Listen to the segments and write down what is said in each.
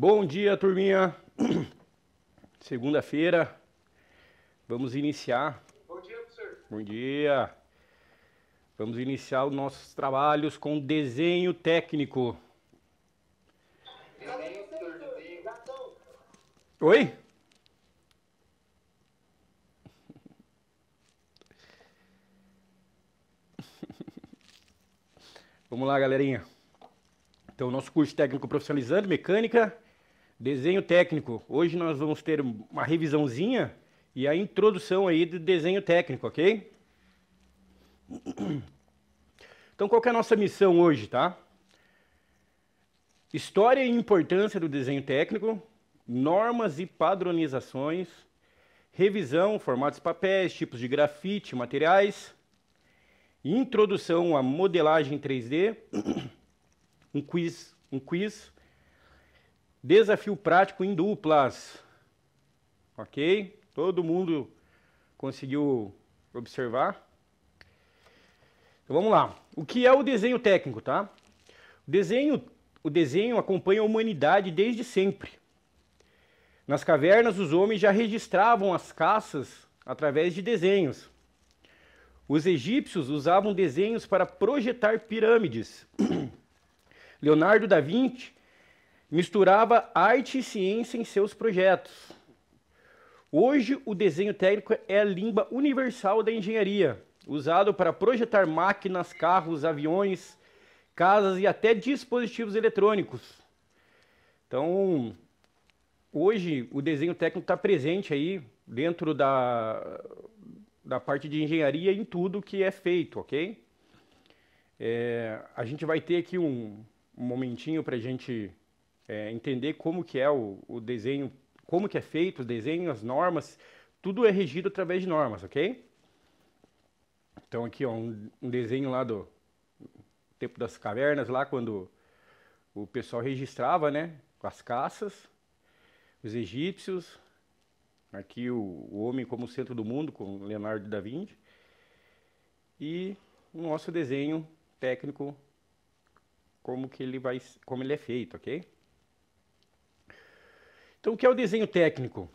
Bom dia, turminha. Segunda-feira. Vamos iniciar. Bom dia, professor. Bom dia. Vamos iniciar os nossos trabalhos com desenho técnico. Desenho, professor, desenho. Oi? Vamos lá, galerinha. Então, nosso curso técnico profissionalizante, mecânica, desenho técnico. Hoje nós vamos ter uma revisãozinha e a introdução aí do desenho técnico, ok? Então, qual que é a nossa missão hoje, tá? História e importância do desenho técnico, normas e padronizações, revisão, formatos papéis, tipos de grafite, materiais, introdução à modelagem 3D, um quiz, desafio prático em duplas, ok? Todo mundo conseguiu observar? Então vamos lá. O que é o desenho técnico, tá? O desenho acompanha a humanidade desde sempre. Nas cavernas, os homens já registravam as caças através de desenhos. Os egípcios usavam desenhos para projetar pirâmides. Leonardo da Vinci misturava arte e ciência em seus projetos. Hoje, o desenho técnico é a língua universal da engenharia, usado para projetar máquinas, carros, aviões, casas e até dispositivos eletrônicos. Então, hoje, o desenho técnico está presente aí dentro da parte de engenharia em tudo que é feito, ok? A gente vai ter aqui um momentinho para a gente entender como que é o desenho, como que é feito o desenho, as normas, tudo é regido através de normas, ok? Então aqui ó, um desenho lá do tempo das cavernas, lá quando o pessoal registrava, né, com as caças, os egípcios, aqui o homem como centro do mundo, com Leonardo da Vinci, e o nosso desenho técnico, como ele é feito, ok? Então, o que é o desenho técnico?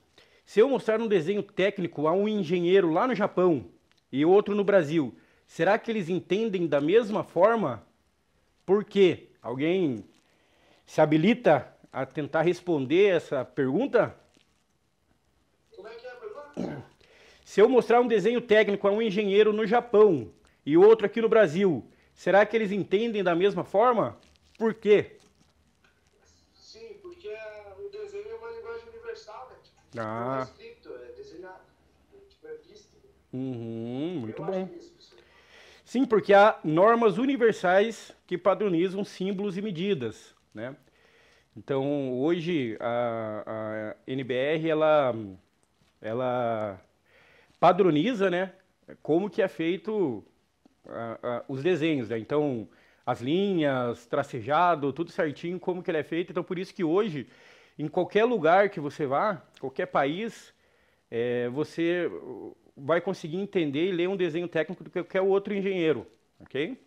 Se eu mostrar um desenho técnico a um engenheiro lá no Japão e outro no Brasil, será que eles entendem da mesma forma? Por quê? Alguém se habilita a tentar responder essa pergunta? Como é que é a pergunta? Se eu mostrar um desenho técnico a um engenheiro no Japão e outro aqui no Brasil, será que eles entendem da mesma forma? Por quê? Sim, porque o desenho é uma linguagem universal, né? Tipo, Ah. não é escrito, é desenhado. Tipo, é visto. Muito Eu bom. acho isso, professor. Sim, porque há normas universais que padronizam símbolos e medidas, né? Então, hoje, a NBR, ela padroniza, né, como que é feito os desenhos, né? Então, as linhas, tracejado, tudo certinho, como que ele é feito. Então, por isso que hoje, em qualquer lugar que você vá, qualquer país, você vai conseguir entender e ler um desenho técnico do que qualquer outro engenheiro, ok?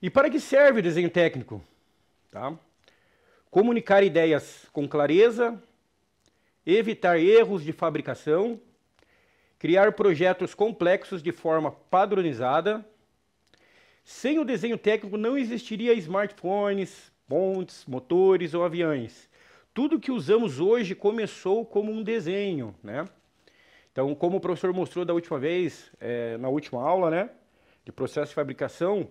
E para que serve o desenho técnico? Tá? Comunicar ideias com clareza, evitar erros de fabricação, criar projetos complexos de forma padronizada. Sem o desenho técnico não existiria smartphones, pontes, motores ou aviões. Tudo que usamos hoje começou como um desenho, né? Então, como o professor mostrou da última vez, na última aula, né, de processo de fabricação,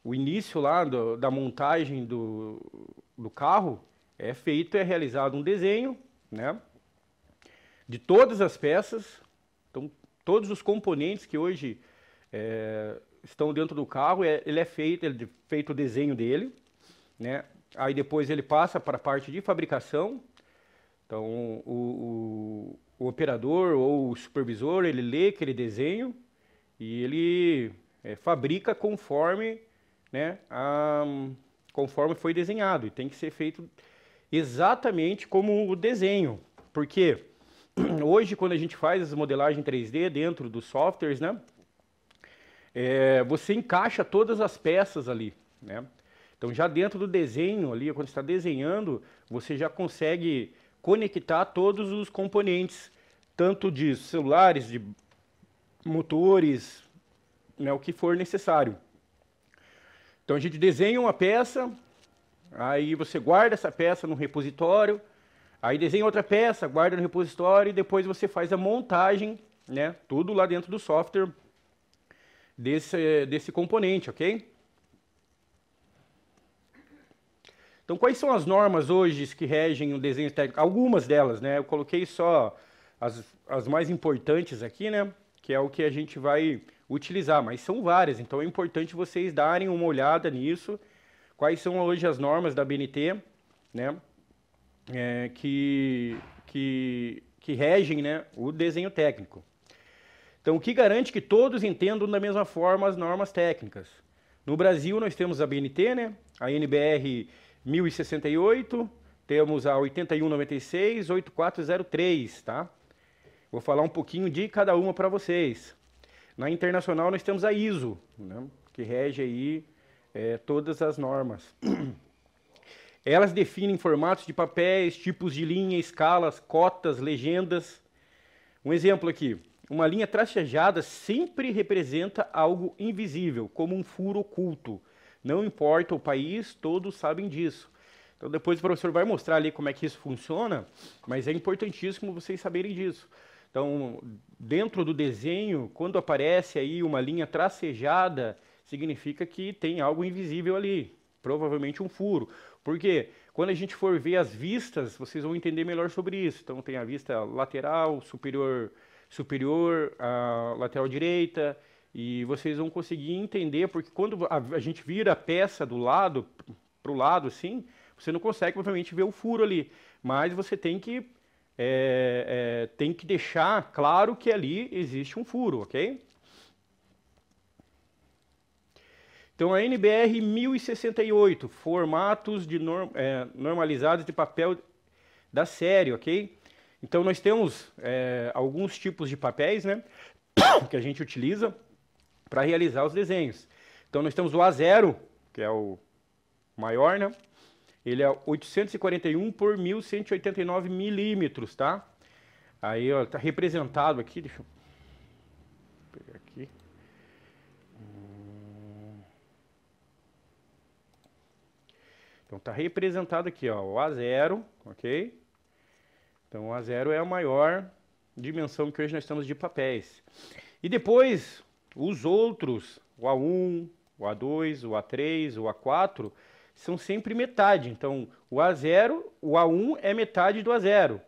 o início lá da montagem do carro é realizado um desenho, né, de todas as peças. Então, todos os componentes que hoje estão dentro do carro, ele é feito o desenho dele, né? Aí depois ele passa para a parte de fabricação. Então, o operador ou o supervisor, ele lê aquele desenho e ele fabrica conforme, né, conforme foi desenhado. E tem que ser feito exatamente como o desenho. Porque hoje, quando a gente faz a modelagem 3D dentro dos softwares, né, você encaixa todas as peças ali, né? Então, já dentro do desenho ali, quando você está desenhando, você já consegue conectar todos os componentes, tanto de celulares, de motores, né, o que for necessário. Então, a gente desenha uma peça, aí você guarda essa peça no repositório, aí desenha outra peça, guarda no repositório e depois você faz a montagem, né, tudo lá dentro do software desse componente, ok? Então, quais são as normas hoje que regem o desenho técnico? Algumas delas, né? Eu coloquei só as mais importantes aqui, né? Que é o que a gente vai utilizar, mas são várias, então é importante vocês darem uma olhada nisso. Quais são hoje as normas da BNT, né? Que regem, né, o desenho técnico. Então, o que garante que todos entendam da mesma forma as normas técnicas? No Brasil, nós temos a BNT, né? A NBR 1068, temos a 8196, 8403, tá? Vou falar um pouquinho de cada uma para vocês. Na internacional, nós temos a ISO, né, que rege aí todas as normas. Elas definem formatos de papéis, tipos de linha, escalas, cotas, legendas. Um exemplo aqui. Uma linha tracejada sempre representa algo invisível, como um furo oculto. Não importa o país, todos sabem disso. Então depois o professor vai mostrar ali como é que isso funciona, mas é importantíssimo vocês saberem disso. Então, dentro do desenho, quando aparece aí uma linha tracejada, significa que tem algo invisível ali, provavelmente um furo. Porque quando a gente for ver as vistas, vocês vão entender melhor sobre isso. Então tem a vista lateral, superior, a lateral direita, e vocês vão conseguir entender, porque quando a gente vira a peça do lado, para o lado assim, você não consegue, provavelmente, ver o furo ali, mas você tem que deixar claro que ali existe um furo, ok? Então, a NBR 1068, formatos de normalizados de papel da série, ok? Então, nós temos alguns tipos de papéis, né, que a gente utiliza para realizar os desenhos. Então, nós temos o A0, que é o maior, né? Ele é 841 por 1189 milímetros, tá? Aí, ó, tá representado aqui, deixa eu pegar aqui. Então, tá representado aqui, ó, o A0, ok? Então, o A0 é a maior dimensão que hoje nós temos de papéis. E depois, os outros, o A1, o A2, o A3, o A4, são sempre metade. Então, o A0, o A1 é metade do A0.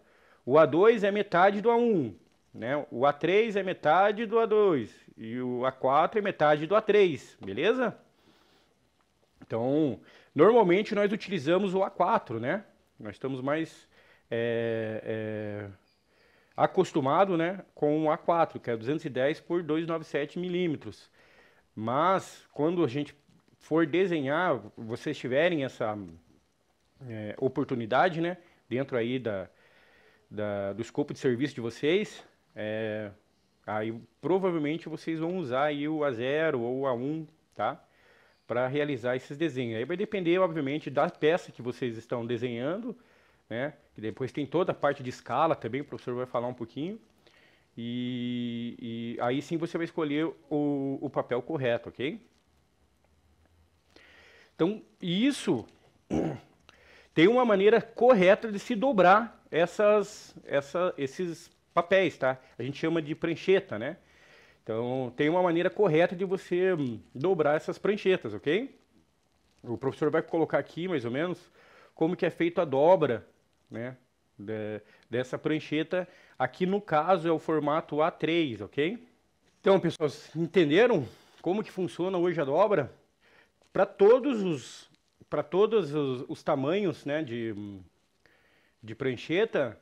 O A2 é metade do A1. Né? O A3 é metade do A2. E o A4 é metade do A3. Beleza? Então, normalmente nós utilizamos o A4, né? Nós estamos mais acostumados, né, com o A4, que é 210 por 297 milímetros. Mas, quando a gente for desenhar, vocês tiverem essa oportunidade, né, dentro aí do escopo de serviço de vocês, aí provavelmente vocês vão usar aí o A0 ou o A1, tá? Para realizar esses desenhos. Aí vai depender, obviamente, da peça que vocês estão desenhando, né? Que depois tem toda a parte de escala também, o professor vai falar um pouquinho. E aí sim você vai escolher o papel correto, ok? Então, isso tem uma maneira correta de se dobrar esses papéis, tá? A gente chama de prancheta, né? Então, tem uma maneira correta de você dobrar essas pranchetas, ok? O professor vai colocar aqui, mais ou menos, como que é feita a dobra, né, dessa prancheta. Aqui, no caso, é o formato A3, ok? Então, pessoal, entenderam como que funciona hoje a dobra? Para todos os tamanhos, né, de prancheta,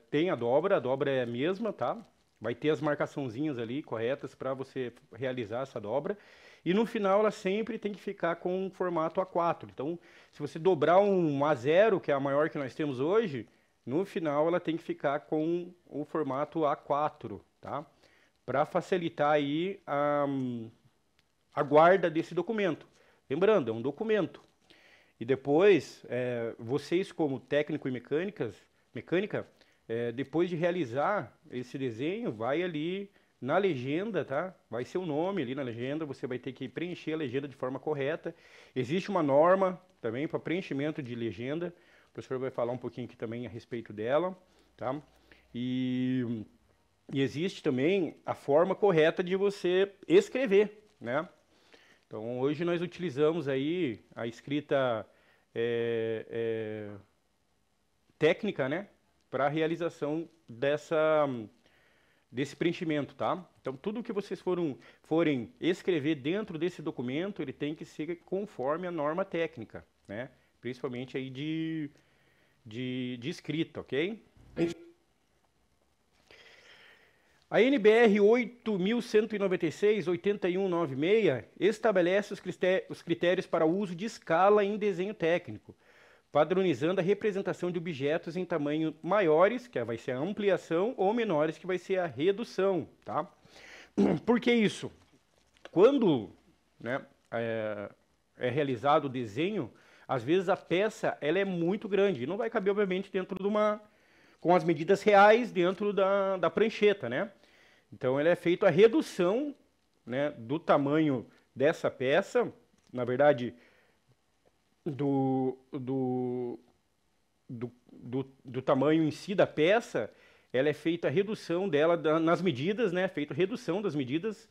tem a dobra é a mesma, tá? Vai ter as marcaçãozinhas ali corretas para você realizar essa dobra. E no final ela sempre tem que ficar com um formato A4. Então, se você dobrar um A0, que é a maior que nós temos hoje, no final ela tem que ficar com o formato A4, tá? Para facilitar aí a guarda desse documento. Lembrando, é um documento. E depois, vocês como técnico e mecânica, depois de realizar esse desenho, vai ali na legenda, tá? Vai ser o nome ali na legenda, você vai ter que preencher a legenda de forma correta. Existe uma norma também para preenchimento de legenda. O professor vai falar um pouquinho aqui também a respeito dela, tá? E existe também a forma correta de você escrever, né? Então, hoje nós utilizamos aí a escrita técnica, né, para a realização desse preenchimento, tá? Então, tudo que vocês forem escrever dentro desse documento, ele tem que ser conforme a norma técnica, né? Principalmente aí de escrita, ok? A NBR 8.196/8196 estabelece os critérios para o uso de escala em desenho técnico, padronizando a representação de objetos em tamanho maiores, que vai ser a ampliação, ou menores, que vai ser a redução, tá? Por que isso? Quando, né, é realizado o desenho, às vezes a peça ela é muito grande e não vai caber, obviamente, dentro de com as medidas reais dentro da prancheta, né? Então, ela é feita a redução, né, do tamanho dessa peça, na verdade, do tamanho em si da peça, ela é feita a redução dela nas medidas, né? Feita a redução das medidas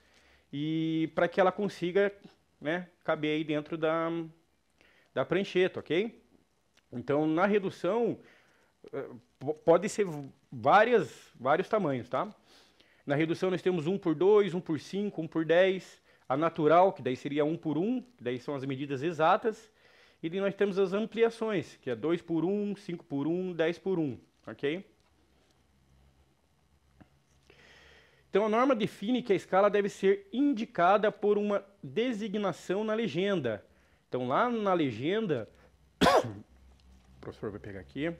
e para que ela consiga, né, caber aí dentro da prancheta, ok? Então, na redução, pode ser vários tamanhos, tá? Na redução nós temos 1/2, 1/5, 1/10. A natural, que daí seria 1/1, que daí são as medidas exatas. E daí nós temos as ampliações, que é 2/1, 5/1, 10/1, ok? Então a norma define que a escala deve ser indicada por uma designação na legenda. Então lá na legenda, o professor vai pegar aqui.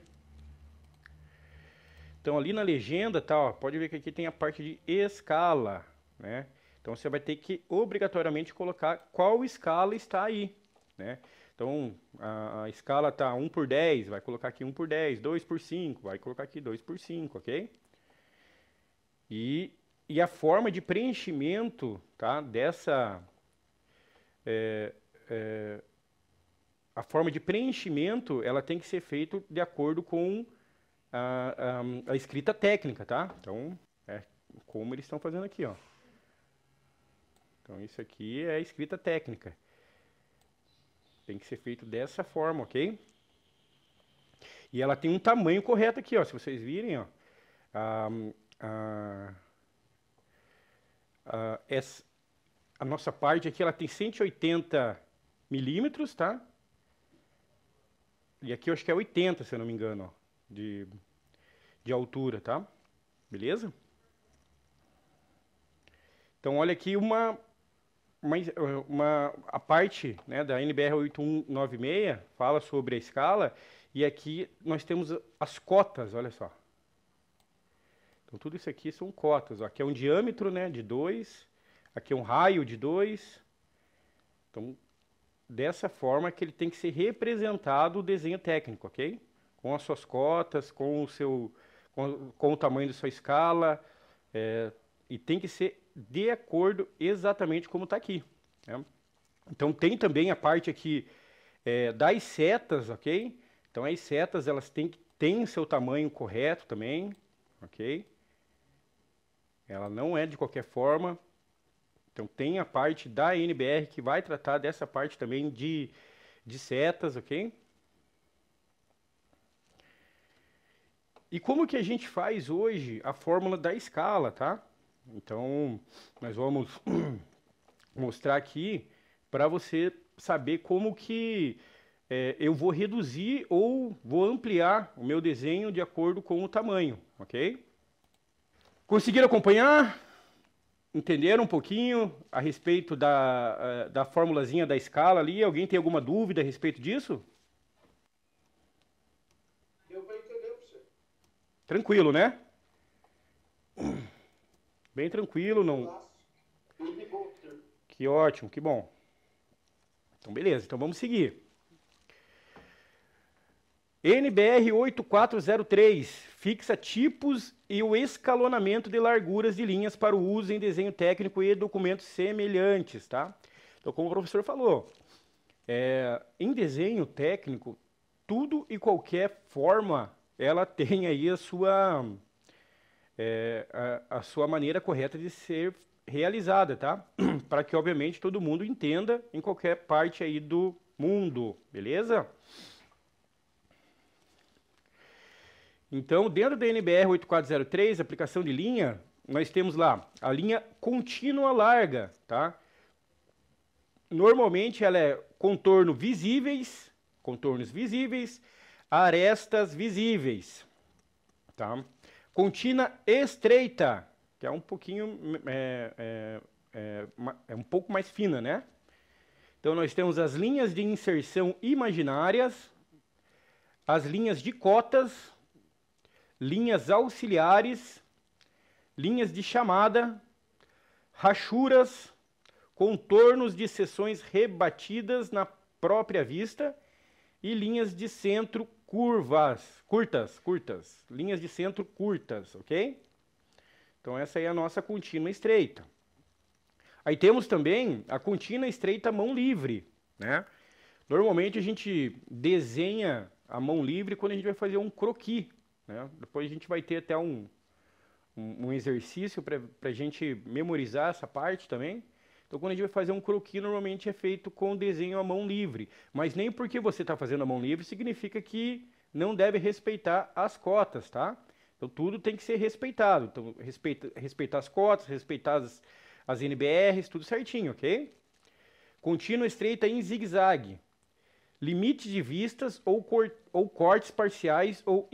Então ali na legenda, tá, ó, pode ver que aqui tem a parte de escala, né? Então você vai ter que obrigatoriamente colocar qual escala está aí, né? Então a escala tá 1/10, vai colocar aqui 1/10, 2/5, vai colocar aqui 2/5, ok? E a forma de preenchimento, tá, a forma de preenchimento, ela tem que ser feita de acordo com a escrita técnica, tá? Então, como eles estão fazendo aqui, ó. Então, isso aqui é a escrita técnica. Tem que ser feito dessa forma, ok? E ela tem um tamanho correto aqui, ó. Se vocês virem, ó. A nossa parte aqui, ela tem 180 milímetros, tá? E aqui eu acho que é 80, se eu não me engano, ó. De altura, tá? Beleza? Então, olha aqui a parte, né, da NBR 8196 fala sobre a escala e aqui nós temos as cotas, olha só. Então, tudo isso aqui são cotas. Ó. Aqui é um diâmetro, né, de 2, aqui é um raio de 2. Então, dessa forma que ele tem que ser representado o desenho técnico, ok? Com as suas cotas, com o tamanho da sua escala, e tem que ser de acordo exatamente como está aqui, né? Então tem também a parte aqui das setas, ok? Então as setas elas têm o seu tamanho correto também, ok? Ela não é de qualquer forma. Então tem a parte da NBR que vai tratar dessa parte também de setas, ok? E como que a gente faz hoje a fórmula da escala, tá? Então, nós vamos mostrar aqui para você saber como que eu vou reduzir ou vou ampliar o meu desenho de acordo com o tamanho, ok? Conseguiram acompanhar? Entenderam um pouquinho a respeito da formulazinha da escala ali? Alguém tem alguma dúvida a respeito disso? Deu para entender, professor. Tranquilo, né? Bem tranquilo, não. Que ótimo, que bom. Então, beleza. Então, vamos seguir. NBR 8403 fixa tipos e o escalonamento de larguras de linhas para o uso em desenho técnico e documentos semelhantes, tá? Então, como o professor falou, em desenho técnico, tudo e qualquer forma, ela tem aí a sua maneira correta de ser realizada, tá? Para que, obviamente, todo mundo entenda em qualquer parte aí do mundo, beleza? Então, dentro da NBR 8403, aplicação de linha, nós temos lá a linha contínua larga, tá? Normalmente ela é contornos visíveis, arestas visíveis, tá? Contínua estreita, que é um pouquinho, um pouco mais fina, né? Então nós temos as linhas de inserção imaginárias, as linhas de cotas, linhas auxiliares, linhas de chamada, rachuras, contornos de seções rebatidas na própria vista e linhas de centro curtas, linhas de centro curtas, ok? Então essa aí é a nossa contínua estreita. Aí temos também a contínua estreita mão livre, né? Normalmente a gente desenha a mão livre quando a gente vai fazer um croquis, né? Depois a gente vai ter até um exercício para a gente memorizar essa parte também. Então, quando a gente vai fazer um croquis, normalmente é feito com desenho à mão livre. Mas nem porque você está fazendo a mão livre significa que não deve respeitar as cotas, tá? Então, tudo tem que ser respeitado. Então, respeitar as cotas, respeitar as NBRs, tudo certinho, ok? Contínua estreita em zigue-zague. Limite de vistas ou cortes parciais ou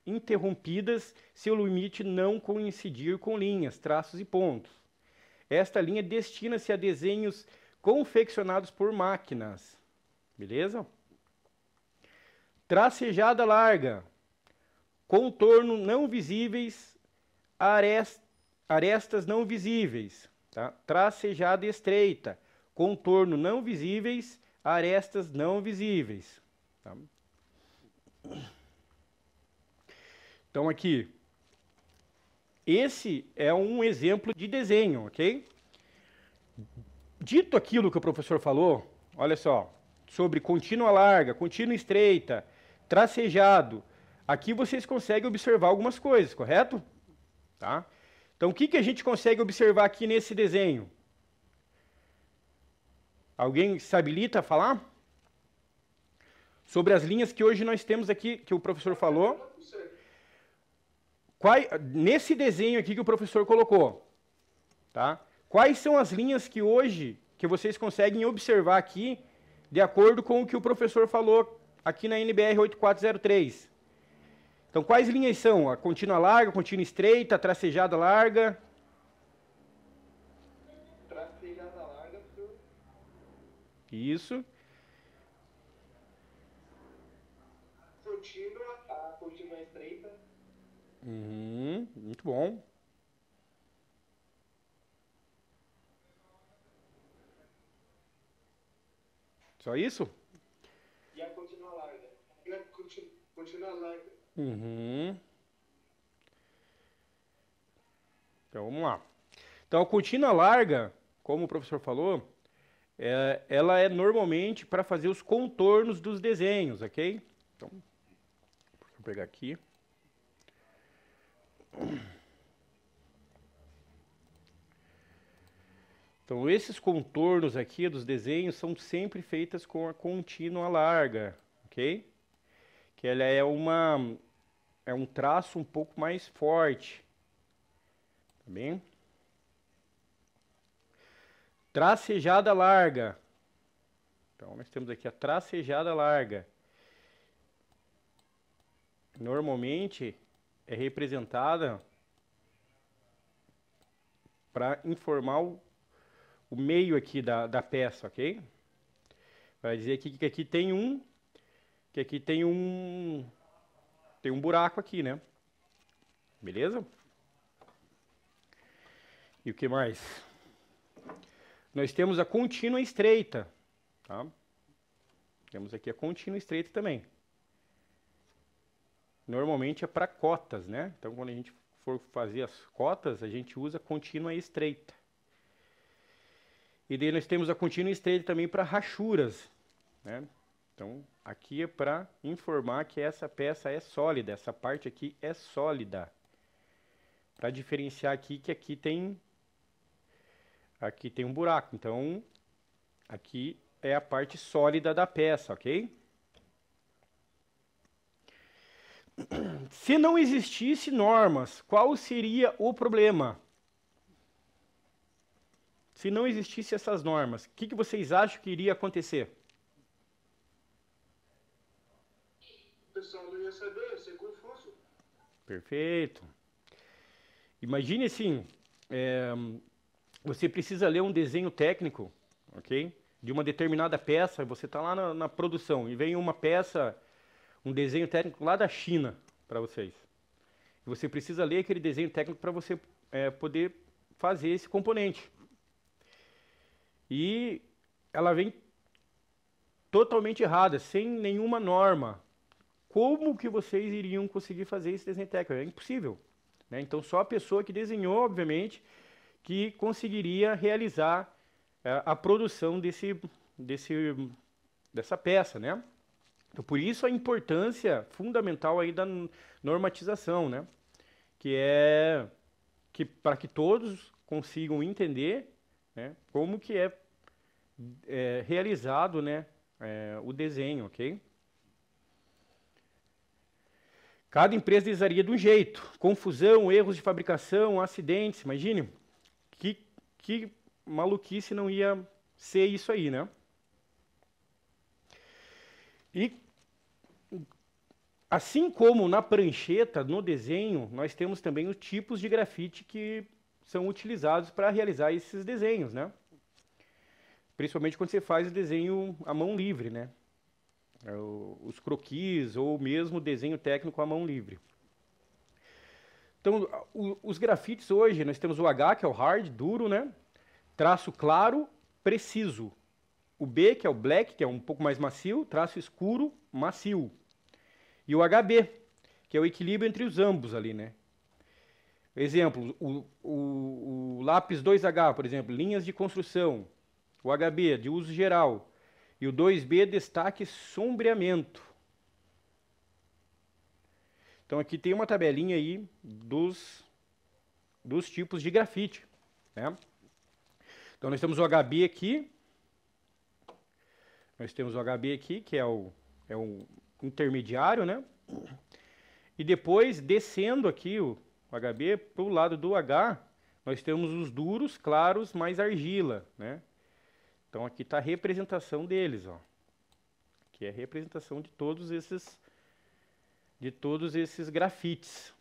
interrompidas se o limite não coincidir com linhas, traços e pontos. Esta linha destina-se a desenhos confeccionados por máquinas. Beleza? Tracejada larga. Contorno não visíveis, arestas não visíveis. Tá? Tracejada estreita. Contorno não visíveis, arestas não visíveis. Tá? Então aqui, esse é um exemplo de desenho, ok? Dito aquilo que o professor falou, olha só, sobre contínua larga, contínua estreita, tracejado, aqui vocês conseguem observar algumas coisas, correto? Tá? Então o que a gente consegue observar aqui nesse desenho? Alguém se habilita a falar? Sobre as linhas que hoje nós temos aqui, que o professor falou. Nesse desenho aqui que o professor colocou, tá? Quais são as linhas que hoje, que vocês conseguem observar aqui, de acordo com o que o professor falou aqui na NBR 8403? Então, quais linhas são? A contínua larga, a contínua estreita, a tracejada larga? Tracejada larga, professor. Isso. A contínua estreita. Muito bom. Só isso? E a contínua larga. E a contínua larga. Então, vamos lá. Então, a contínua larga, como o professor falou, ela é normalmente para fazer os contornos dos desenhos, ok? Então, vou pegar aqui. Então, esses contornos aqui dos desenhos são sempre feitos com a contínua larga, ok? Que ela é um traço um pouco mais forte, tá bem? Tracejada larga. Então, nós temos aqui a tracejada larga. Normalmente é representada para informar o meio aqui da peça, ok? Vai dizer que aqui tem um buraco aqui, né? Beleza? E o que mais? Nós temos a contínua estreita, tá? Temos aqui a contínua estreita também. normalmente é para cotas, né? Então, quando a gente for fazer as cotas, a gente usa contínua e estreita. E daí nós temos a contínua e estreita também para rachuras, né? Então, aqui é para informar que essa peça é sólida, essa parte aqui é sólida. Para diferenciar aqui que aqui tem um buraco. Então, aqui é a parte sólida da peça, ok? Se não existisse normas, qual seria o problema? Se não existisse essas normas, o que vocês acham que iria acontecer? O pessoal não ia saber, ia ser confuso. Perfeito. Imagine assim, você precisa ler um desenho técnico, ok? De uma determinada peça, você está lá na produção e vem uma peça, um desenho técnico lá da China para vocês. E você precisa ler aquele desenho técnico para você poder fazer esse componente. E ela vem totalmente errada, sem nenhuma norma. Como que vocês iriam conseguir fazer esse desenho técnico? É impossível, né? Então, só a pessoa que desenhou, obviamente, que conseguiria realizar a produção dessa peça, né? Então, por isso a importância fundamental aí da normatização, né? Que é para que todos consigam entender, né, como que é realizado, né, o desenho, ok? Cada empresa desejaria de um jeito. Confusão, erros de fabricação, acidentes. Imagine que maluquice não ia ser isso aí, né? E assim como na prancheta, no desenho, nós temos também os tipos de grafite que são utilizados para realizar esses desenhos, né? Principalmente quando você faz o desenho à mão livre, né? Os croquis ou mesmo desenho técnico à mão livre. Então, os grafites hoje, nós temos o H, que é o hard, duro, né? Traço claro, preciso. O B, que é o black, que é um pouco mais macio, traço escuro, macio. E o HB, que é o equilíbrio entre os ambos ali, né? Exemplo, o lápis 2H, por exemplo, linhas de construção. O HB, de uso geral. E o 2B, destaque sombreamento. Então aqui tem uma tabelinha aí dos tipos de grafite, né? Então nós temos o HB aqui. Nós temos o HB aqui, que é o intermediário, né? E depois, descendo aqui o HB, para o lado do H, nós temos os duros, claros, mais argila, né? Então aqui está a representação deles, ó. Aqui é a representação de todos esses grafites.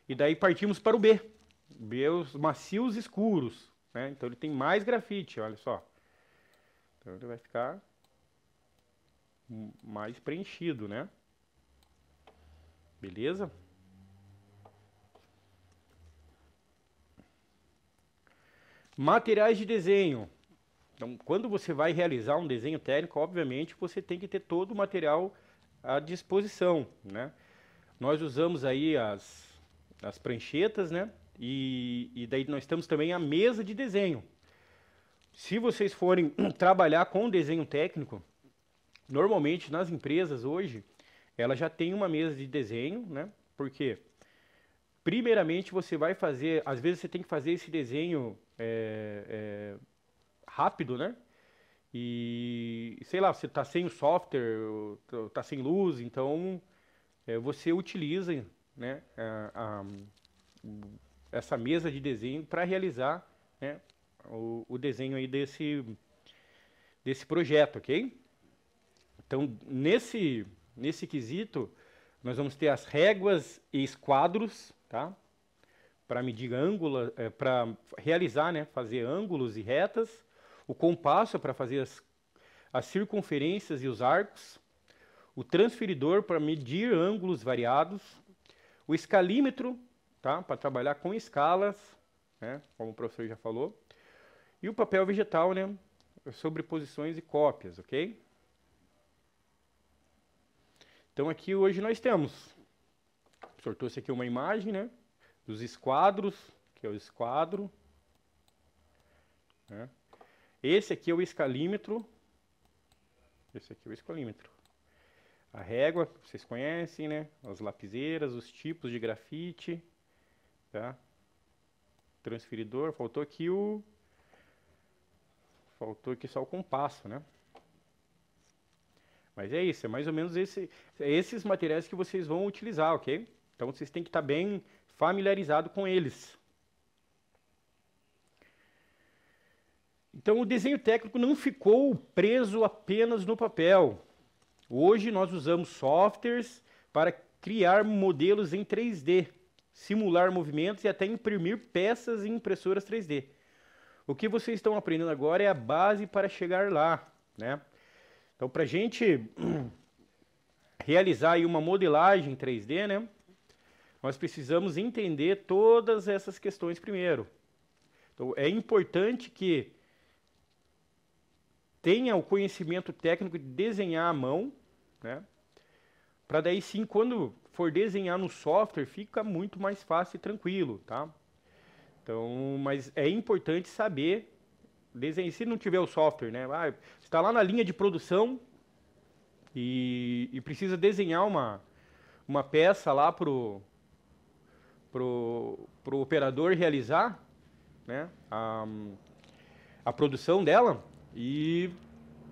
E daí partimos para o B. B, os macios escuros, né? Então ele tem mais grafite, olha só. Então ele vai ficar mais preenchido, né? Beleza? Materiais de desenho. Então, quando você vai realizar um desenho técnico, obviamente, você tem que ter todo o material à disposição, né? Nós usamos aí as pranchetas, né? E daí nós temos também a mesa de desenho. Se vocês forem trabalhar com desenho técnico, normalmente nas empresas hoje, ela já tem uma mesa de desenho, né? Porque, primeiramente, você vai fazer, às vezes você tem que fazer esse desenho rápido, né? E, sei lá, você está sem o software, está sem luz, então você utiliza, né, essa mesa de desenho para realizar, né, o desenho aí desse projeto, ok? Então, nesse quesito, nós vamos ter as réguas e esquadros, tá? Para medir ângulo, para realizar, né, fazer ângulos e retas. O compasso é para fazer as circunferências e os arcos. O transferidor para medir ângulos variados. O escalímetro, tá? Para trabalhar com escalas, né, como o professor já falou. E o papel vegetal, né, sobreposições e cópias, ok? Então aqui hoje nós temos professor trouxe aqui uma imagem, né? Dos esquadros, que é o esquadro. Né? Esse aqui é o escalímetro. Esse aqui é o escalímetro. A régua, vocês conhecem, né? As lapiseiras, os tipos de grafite. Tá? Transferidor. Faltou aqui só o compasso, né? Mas é isso, é mais ou menos esses materiais que vocês vão utilizar, ok? Então vocês têm que estar bem familiarizados com eles. Então o desenho técnico não ficou preso apenas no papel. Hoje nós usamos softwares para criar modelos em 3D, simular movimentos e até imprimir peças em impressoras 3D. O que vocês estão aprendendo agora é a base para chegar lá, né? Então, para a gente realizar aí uma modelagem 3D, né, nós precisamos entender todas essas questões primeiro. Então, é importante que tenha o conhecimento técnico de desenhar à mão, né, para daí sim, quando for desenhar no software, fica muito mais fácil e tranquilo, tá? Então, mas é importante saber desenhar. Se não tiver o software, né, está lá na linha de produção e precisa desenhar uma peça lá pro operador realizar, né, a produção dela, e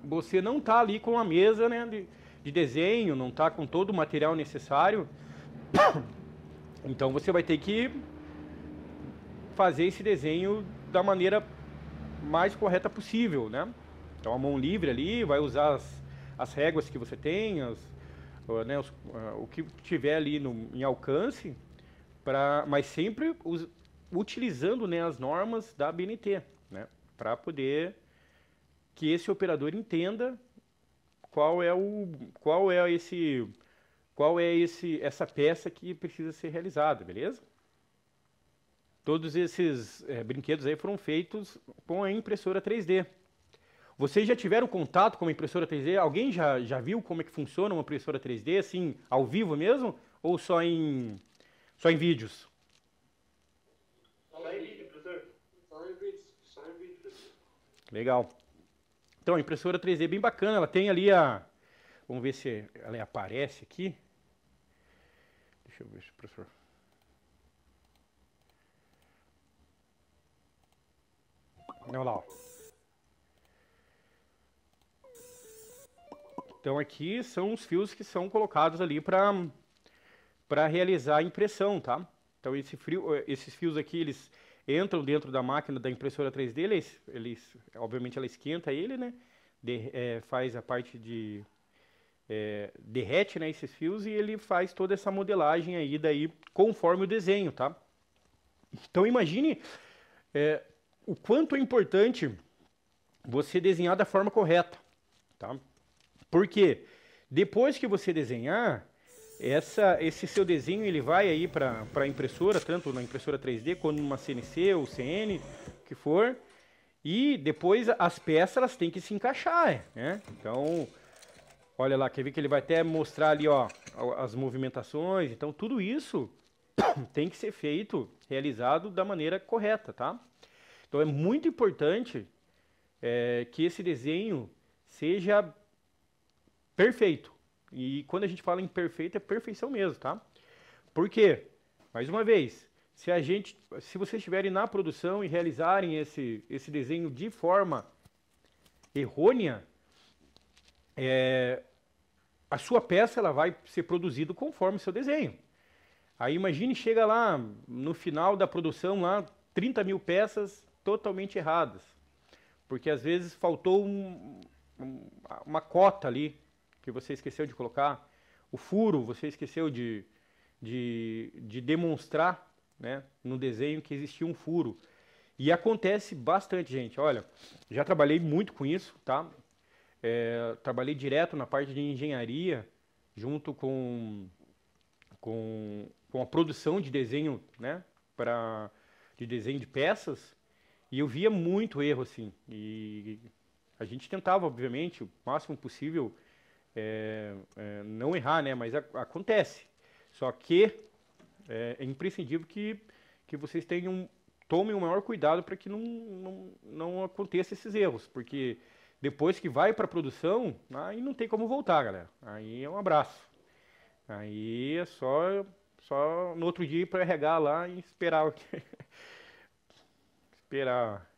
você não está ali com a mesa, né, de desenho, não está com todo o material necessário, então você vai ter que fazer esse desenho da maneira mais correta possível, né? Então a mão livre ali, vai usar as réguas que você tem, né, o que tiver ali em alcance, mas sempre utilizando, né, as normas da ABNT, né, para poder que esse operador entenda qual é essa peça que precisa ser realizada, beleza? Todos esses brinquedos aí foram feitos com a impressora 3D. Vocês já tiveram contato com uma impressora 3D? Alguém já viu como é que funciona uma impressora 3D, assim, ao vivo mesmo? Ou só em vídeos? Só em vídeo, professor. Só em vídeo, professor. Legal. Então, a impressora 3D é bem bacana. Ela tem ali vamos ver se ela aparece aqui. Deixa eu ver, professor. Olha lá, ó. Então aqui são os fios que são colocados ali para realizar a impressão, tá? Então esses fios aqui, eles entram dentro da máquina da impressora 3D, obviamente ela esquenta ele, né? Faz a parte de derrete, né, esses fios, e ele faz toda essa modelagem aí daí conforme o desenho, tá? Então imagine o quanto é importante você desenhar da forma correta, tá? Porque depois que você desenhar, esse seu desenho ele vai aí para a impressora, tanto na impressora 3D quanto numa CNC ou CN, que for, e depois as peças elas têm que se encaixar, né? Então, olha lá, quer ver que ele vai até mostrar ali, ó, as movimentações. Então, tudo isso tem que ser realizado da maneira correta, tá? Então, é muito importante que esse desenho seja perfeito. E quando a gente fala em perfeito, é perfeição mesmo, tá? Por quê? Mais uma vez, se vocês estiverem na produção e realizarem esse desenho de forma errônea, a sua peça ela vai ser produzida conforme o seu desenho. Aí imagine, chega lá no final da produção, lá 30 mil peças totalmente erradas. Porque às vezes faltou uma cota ali, que você esqueceu de colocar. O furo, você esqueceu de demonstrar, né, no desenho que existia um furo. E acontece bastante, gente. Olha, já trabalhei muito com isso, tá? Trabalhei direto na parte de engenharia, junto com a produção de desenho, né, de desenho de peças, e eu via muito erro, assim. E a gente tentava, obviamente, o máximo possível não errar, né, mas acontece. Só que é imprescindível que vocês tomem o maior cuidado para que não aconteça esses erros, porque depois que vai para a produção, aí não tem como voltar, galera. Aí é um abraço. Aí é só no outro dia ir para RH lá e esperar. Esperar.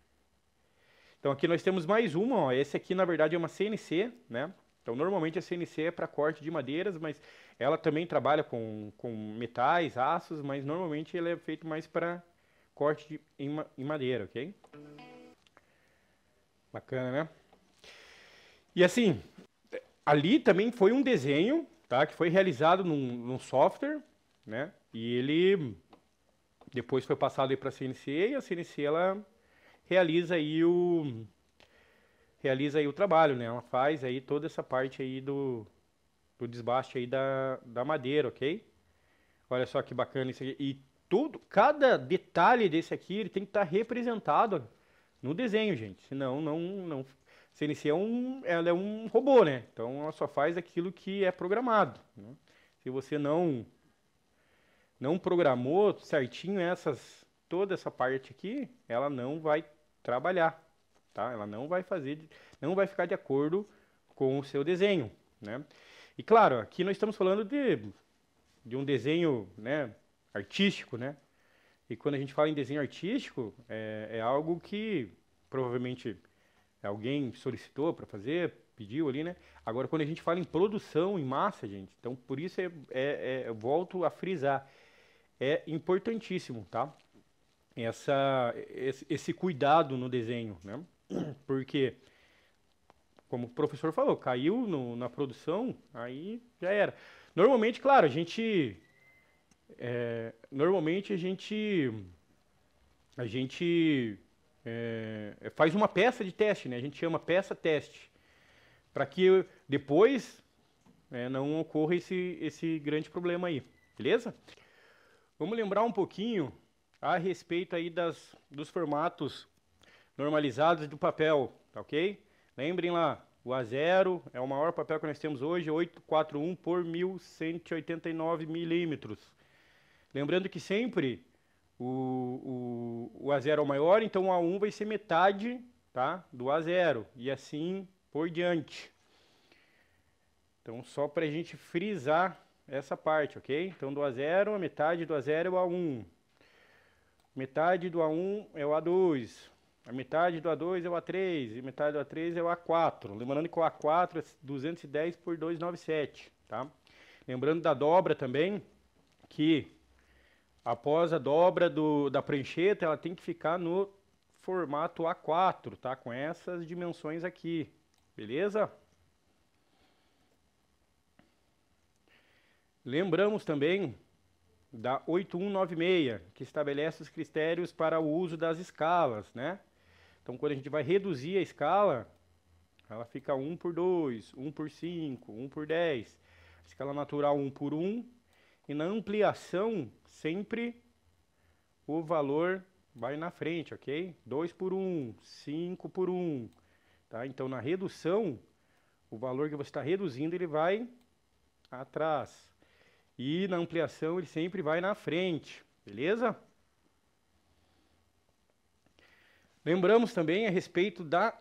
Então aqui nós temos mais uma, ó. Esse aqui na verdade é uma CNC, né? Então normalmente a CNC é para corte de madeiras, mas ela também trabalha com metais, aços, mas normalmente ela é feito mais para corte em madeira, ok? Bacana, né? E assim, ali também foi um desenho, tá? Que foi realizado num software, né? E ele depois foi passado aí para a CNC e a CNC ela realiza aí o trabalho, né? Ela faz aí toda essa parte aí do desbaste aí da madeira, ok? Olha só que bacana isso aqui. E cada detalhe desse aqui, ele tem que estar representado no desenho, gente. Senão, não. CNC ela é um robô, né? Então, ela só faz aquilo que é programado, né? Se você não programou certinho toda essa parte aqui, ela não vai trabalhar, tá? Ela não vai ficar de acordo com o seu desenho, né? E claro, aqui nós estamos falando de um desenho, né, artístico, né? E quando a gente fala em desenho artístico, é algo que provavelmente alguém solicitou para fazer, pediu ali, né? Agora, quando a gente fala em produção, em massa, gente, então por isso eu volto a frisar, é importantíssimo, tá? Esse cuidado no desenho, né? Porque, como o professor falou, caiu na produção, aí já era. Normalmente, claro, normalmente a gente faz uma peça de teste, né? A gente chama peça teste, para que depois não ocorra esse grande problema aí, beleza? Vamos lembrar um pouquinho a respeito aí dos formatos normalizados do papel, tá ok? Lembrem lá, o A0 é o maior papel que nós temos hoje, 841 por 1189 milímetros. Lembrando que sempre o A0 é o maior, então o A1 vai ser metade, tá, do A0 e assim por diante. Então só para a gente frisar essa parte, ok? Então do A0, a metade do A0 é o A1. Metade do A1 é o A2. A metade do A2 é o A3. E metade do A3 é o A4. Lembrando que o A4 é 210 por 297, tá? Lembrando da dobra também, que após a dobra da prancheta, ela tem que ficar no formato A4, tá? Com essas dimensões aqui, beleza? Lembramos também da 8196, que estabelece os critérios para o uso das escalas, né? Então, quando a gente vai reduzir a escala, ela fica 1 por 2, 1 por 5, 1 por 10. Escala natural 1 por 1. E na ampliação, sempre o valor vai na frente, ok? 2 por 1, 5 por 1. Tá? Então, na redução, o valor que você está reduzindo, ele vai atrás. E na ampliação, ele sempre vai na frente, beleza? Lembramos também a respeito da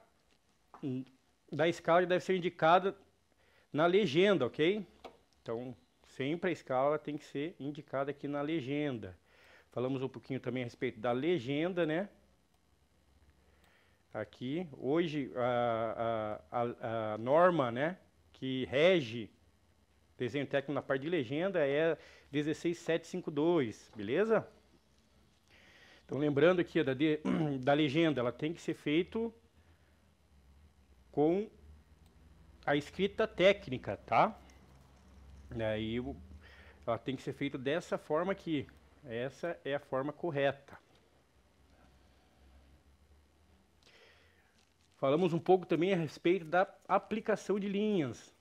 escala que deve ser indicada na legenda, ok? Então, sempre a escala tem que ser indicada aqui na legenda. Falamos um pouquinho também a respeito da legenda, né? Aqui, hoje, a norma, né, que rege desenho técnico na parte de legenda é 16752, beleza? Então, lembrando aqui da legenda, ela tem que ser feito com a escrita técnica, tá? Aí ela tem que ser feita dessa forma aqui. Essa é a forma correta. Falamos um pouco também a respeito da aplicação de linhas.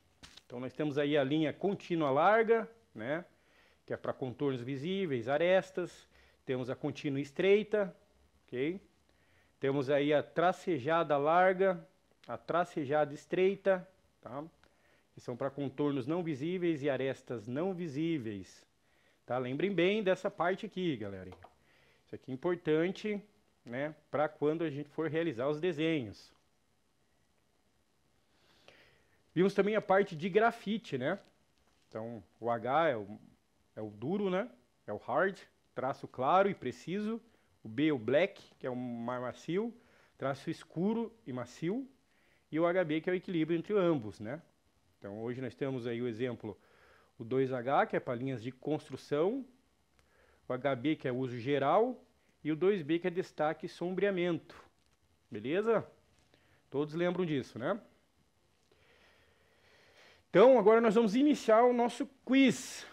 Então nós temos aí a linha contínua larga, né, que é para contornos visíveis, arestas. Temos a contínua estreita, ok? Temos aí a tracejada larga, a tracejada estreita, tá? Que são para contornos não visíveis e arestas não visíveis. Tá? Lembrem bem dessa parte aqui, galera. Isso aqui é importante, né, para quando a gente for realizar os desenhos. Vimos também a parte de grafite, né? Então, o H é o duro, né? É o hard, traço claro e preciso. O B é o black, que é o mais macio, traço escuro e macio. E o HB, que é o equilíbrio entre ambos, né? Então, hoje nós temos aí o exemplo, o 2H, que é para linhas de construção, o HB, que é uso geral, e o 2B, que é destaque e sombreamento. Beleza? Todos lembram disso, né? Então, agora nós vamos iniciar o nosso quiz.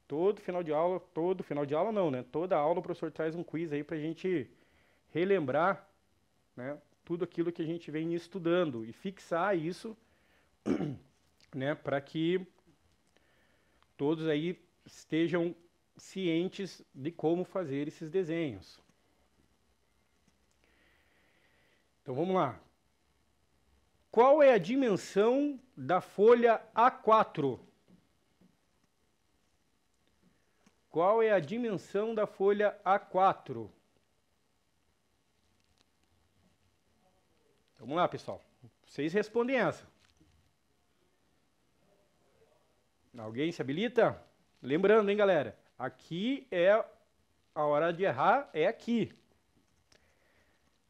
Todo final de aula não, né? Toda aula o professor traz um quiz aí pra gente relembrar, né, tudo aquilo que a gente vem estudando e fixar isso, né, para que todos aí estejam cientes de como fazer esses desenhos. Então vamos lá. Qual é a dimensão da folha A4? Qual é a dimensão da folha A4? Vamos lá, pessoal. Vocês respondem essa. Alguém se habilita? Lembrando, hein, galera? Aqui é a hora de errar, é aqui.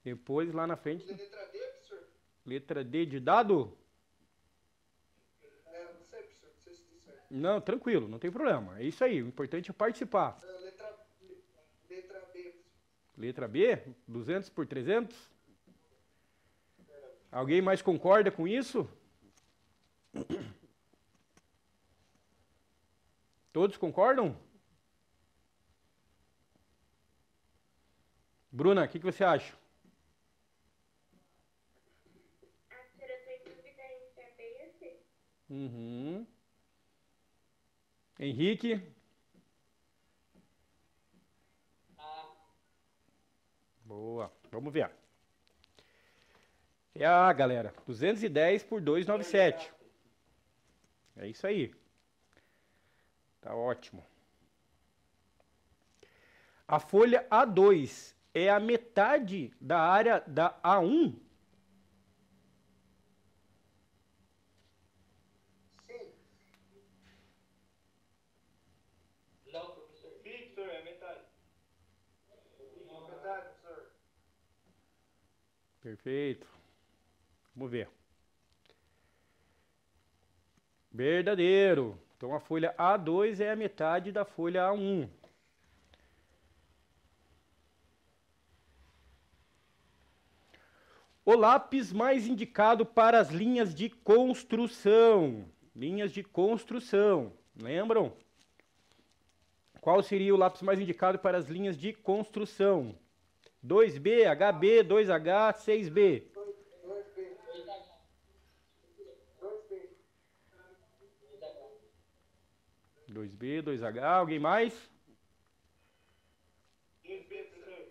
Depois, lá na frente... Letra D, professor? Letra D de dado? Não sei, professor. Não sei se disse certo. Não, tranquilo, não tem problema. É isso aí, o importante é participar. Letra B, professor. Letra B, 200 por 300? Alguém mais concorda com isso? Todos concordam? Bruna, o que você acha? Professora, eu tô em dúvida entre a B e a C. Uhum. Henrique? Boa, vamos ver. É a galera, 210 por 297. É isso aí. Tá ótimo. A folha A2 é a metade da área da A1? Sim. Não, professor. Sim, professor, é metade. Metade, professor. Perfeito. Vamos ver. Verdadeiro. Então a folha A2 é a metade da folha A1. O lápis mais indicado para as linhas de construção. Linhas de construção. Lembram? Qual seria o lápis mais indicado para as linhas de construção? 2B, HB, 2H, 6B. 2B, 2H, alguém mais? 2B, professor.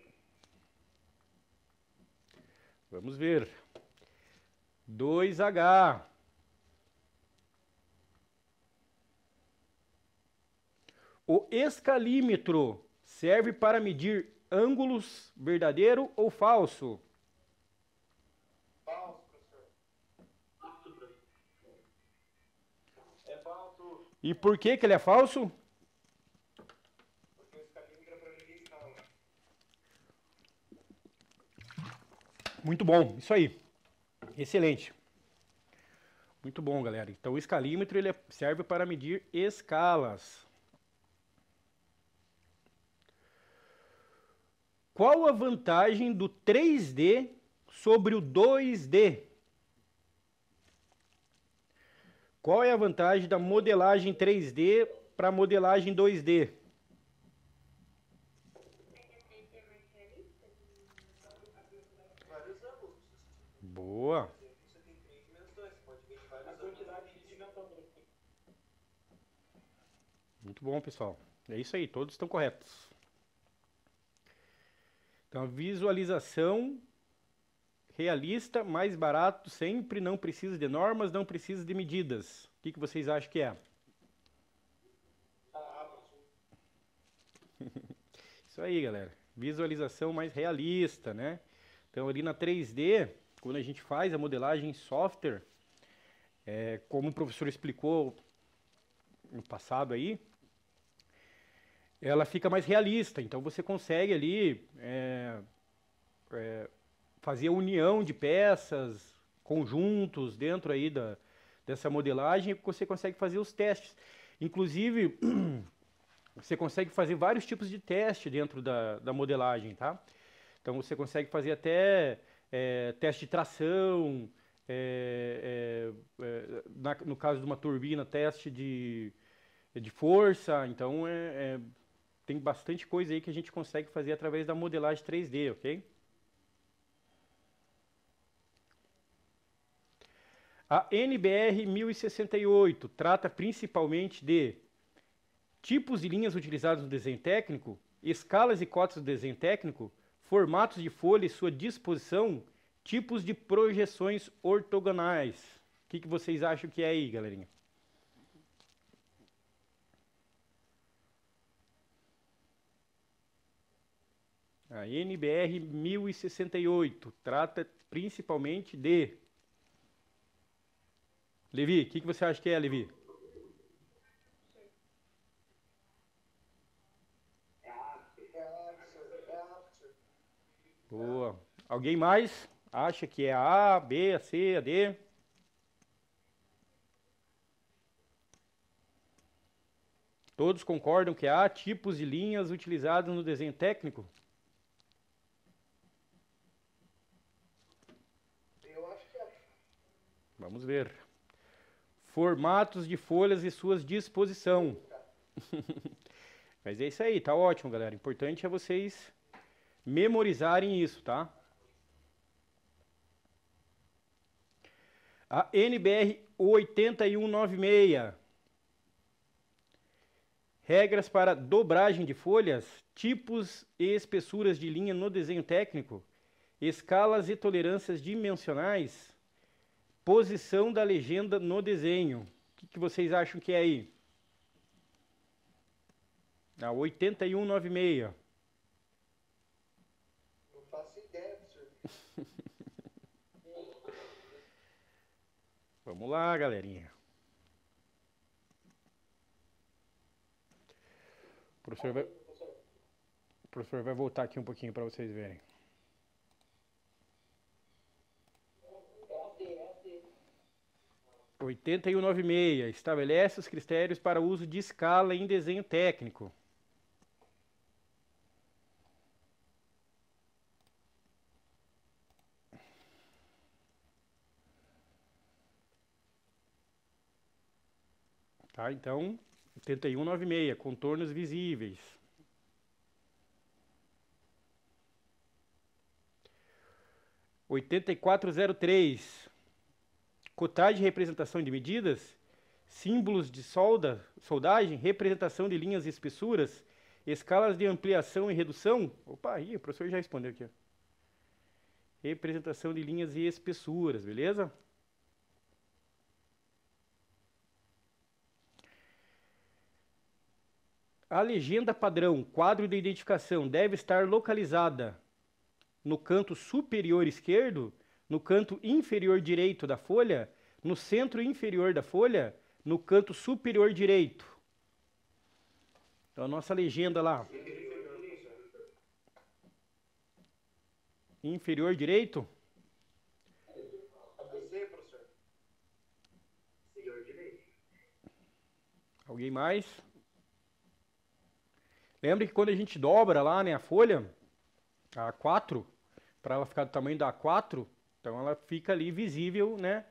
Vamos ver. 2H. O escalímetro serve para medir ângulos, verdadeiro ou falso? Falso, professor. Falso, professor. É falso. E por que ele é falso? Porque o escalímetro é para medir escala. Muito bom, isso aí. Excelente. Muito bom, galera. Então o escalímetro ele serve para medir escalas. Qual a vantagem do 3D sobre o 2D? Qual é a vantagem da modelagem 3D para a modelagem 2D? Vários ângulos. Boa. Você tem 3 dimensões. Você pode ver vários ângulos. A quantidade de dimensões. Muito bom, pessoal. É isso aí, todos estão corretos. Então, a visualização realista, mais barato, sempre, não precisa de normas, não precisa de medidas. O que vocês acham que é? Isso aí, galera. Visualização mais realista, né? Então, ali na 3D, quando a gente faz a modelagem em software, como o professor explicou no passado aí, ela fica mais realista. Então, você consegue ali fazer a união de peças, conjuntos dentro aí dessa modelagem, e você consegue fazer os testes. Inclusive, você consegue fazer vários tipos de teste dentro da modelagem, tá? Então você consegue fazer até teste de tração, no caso de uma turbina, teste de força. Então tem bastante coisa aí que a gente consegue fazer através da modelagem 3D, ok? A NBR 1068 trata principalmente de tipos de linhas utilizadas no desenho técnico, escalas e cotas do desenho técnico, formatos de folha e sua disposição, tipos de projeções ortogonais. O que vocês acham que é aí, galerinha? A NBR 1068 trata principalmente de... Levi, o que você acha que é, Levi? Boa. Alguém mais acha que é a A, B, a C, a D? Todos concordam que há tipos de linhas utilizados no desenho técnico? Eu acho que é. Vamos ver. Formatos de folhas e suas disposição. Mas é isso aí, tá ótimo, galera. O importante é vocês memorizarem isso, tá? A NBR 8196. Regras para dobragem de folhas, tipos e espessuras de linha no desenho técnico, escalas e tolerâncias dimensionais, posição da legenda no desenho. O que vocês acham que é aí? A 8196. Não faço ideia, professor. Vamos lá, galerinha. O professor vai voltar aqui um pouquinho para vocês verem. É 8196 estabelece os critérios para o uso de escala em desenho técnico. Tá, então, 8196, contornos visíveis. 8403, cotagem e representação de medidas, símbolos de soldagem, representação de linhas e espessuras, escalas de ampliação e redução. Opa, aí, o professor já respondeu aqui. Ó. Representação de linhas e espessuras, beleza? A legenda padrão, quadro de identificação, deve estar localizada no canto superior esquerdo, no canto inferior direito da folha, no centro inferior da folha, no canto superior direito. Então, a nossa legenda lá. Inferior direito? ABC, professor. Inferior direito. Alguém mais? Lembra que quando a gente dobra lá, né, a folha, a A4, para ela ficar do tamanho da A4, então ela fica ali visível, né,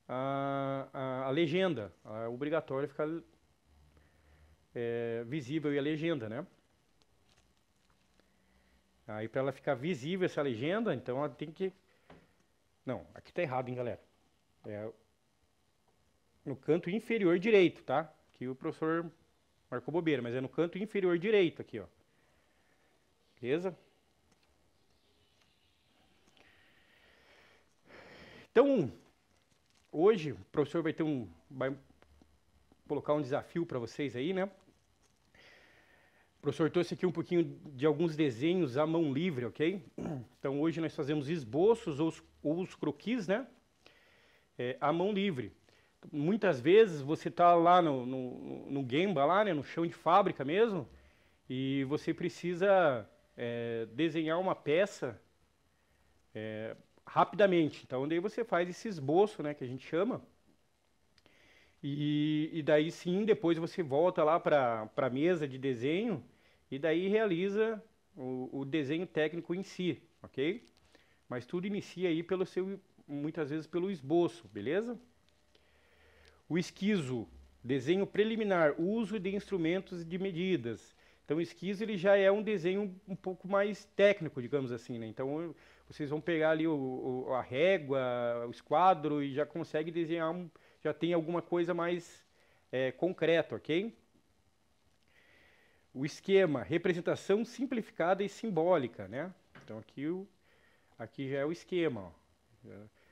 a legenda. É obrigatório ficar visível a legenda, né? Aí para ela ficar visível essa legenda, então ela tem que... Não, aqui tá errado, hein, galera. É no canto inferior direito, tá? Aqui o professor marcou bobeira, mas é no canto inferior direito aqui, ó. Beleza? Então, hoje o professor vai colocar um desafio para vocês aí, né? O professor trouxe aqui um pouquinho de alguns desenhos à mão livre, ok? Então hoje nós fazemos esboços ou os croquis, né? À mão livre. Muitas vezes você está lá no Gemba, lá, né? No chão de fábrica mesmo, e você precisa desenhar uma peça rapidamente. Então daí você faz esse esboço, né? Que a gente chama. E daí sim, depois você volta lá para a mesa de desenho e daí realiza o desenho técnico em si, ok? Mas tudo inicia aí muitas vezes pelo esboço, beleza? O esquizo, desenho preliminar, uso de instrumentos de medidas. Então o esquizo ele já é um desenho um pouco mais técnico, digamos assim, né? Então vocês vão pegar ali a régua, o esquadro e já consegue desenhar já tem alguma coisa mais concreta, ok? O esquema, representação simplificada e simbólica, né? Então aqui já é o esquema, ó.